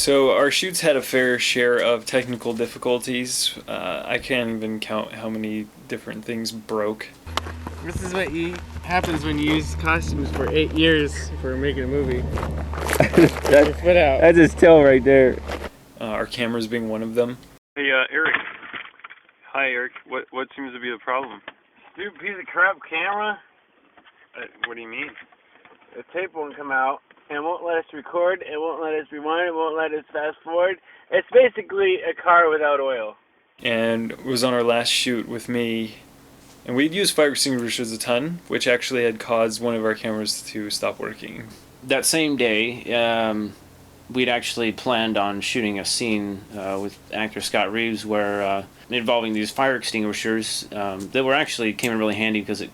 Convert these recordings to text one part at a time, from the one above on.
So our shoots had a fair share of technical difficulties. I can't even count how many different things broke. This is what happens when you use costumes for 8 years for making a movie. That's his tail right there. Our cameras being one of them. Hey, Eric. Hi, Eric. What seems to be the problem? Stupid piece of crap camera. What do you mean? The tape won't come out. It won't let us record. It won't let us rewind. It won't let us fast forward. It's basically a car without oil. And it was on our last shoot with me. And we'd used fire extinguishers a ton, which actually had caused one of our cameras to stop working. That same day, we'd actually planned on shooting a scene with actor Scott Reeves where involving these fire extinguishers that were actually came in really handy because it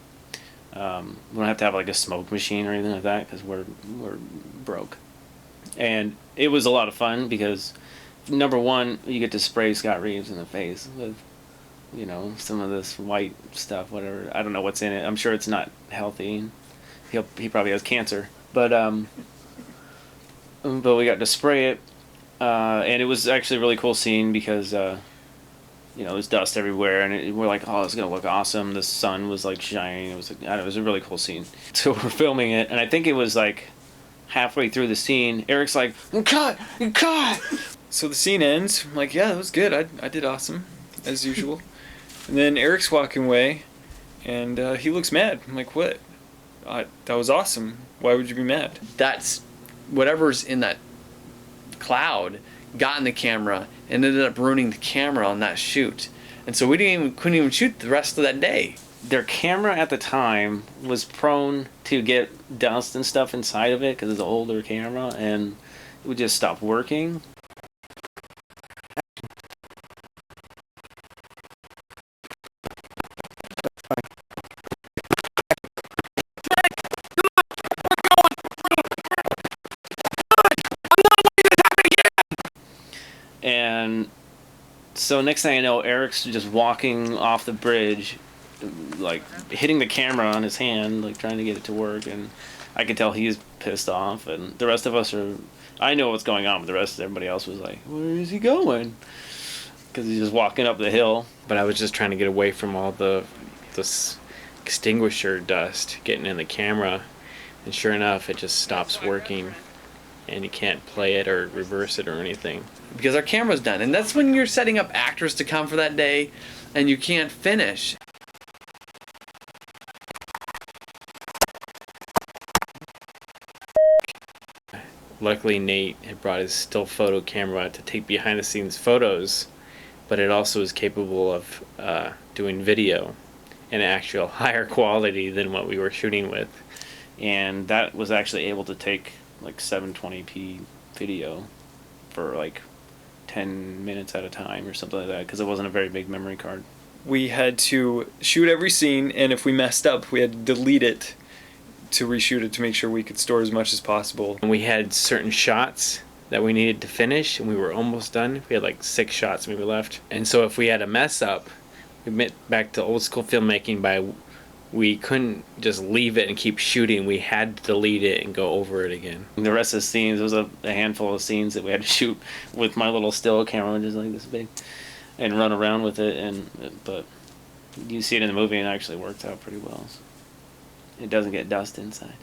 we don't have to have like a smoke machine or anything like that because we're broke. And it was a lot of fun because number one, you get to spray Scott Reeves in the face with, you know, some of this white stuff, whatever. I don't know what's in it. I'm sure it's not healthy. He probably has cancer. But we got to spray it, and it was actually a really cool scene because you know, there's dust everywhere, and we're like, oh, it's gonna look awesome. The sun was like shining. It was like, I don't know, it was a really cool scene. So we're filming it, and I think it was like halfway through the scene, Eric's like, cut. So the scene ends. I'm like, yeah, that was good. I did awesome, as usual. And then Eric's walking away, and he looks mad. I'm like, what? That was awesome. Why would you be mad? That's whatever's in that cloud got in the camera and ended up ruining the camera on that shoot. And so we couldn't even shoot the rest of that day. Their camera at the time was prone to get dust and stuff inside of it because it's an older camera, and it would just stop working. And so next thing I know, Eric's just walking off the bridge, like hitting the camera on his hand, like trying to get it to work, and I could tell he's pissed off, and the rest of us are, I know what's going on, but the rest of everybody else was like, where is he going? Because he's just walking up the hill. But I was just trying to get away from all this extinguisher dust getting in the camera, and sure enough, it just stops working, and you can't play it or reverse it or anything. Because our camera's done. And that's when you're setting up actors to come for that day and you can't finish. Luckily, Nate had brought his still photo camera to take behind the scenes photos, but it also is capable of doing video in actual higher quality than what we were shooting with. And that was actually able to take like 720p video for like 10 minutes at a time or something like that because it wasn't a very big memory card. We had to shoot every scene, and if we messed up, we had to delete it to reshoot it to make sure we could store as much as possible. And we had certain shots that we needed to finish, and we were almost done. We had like 6 shots maybe left. And so if we had a mess up, we went back to old school filmmaking we couldn't just leave it and keep shooting. We had to delete it and go over it again. The rest of the scenes, there was a handful of scenes that we had to shoot with my little still camera, just like this big, and run around with it. But you see it in the movie, and it actually worked out pretty well. It doesn't get dust inside.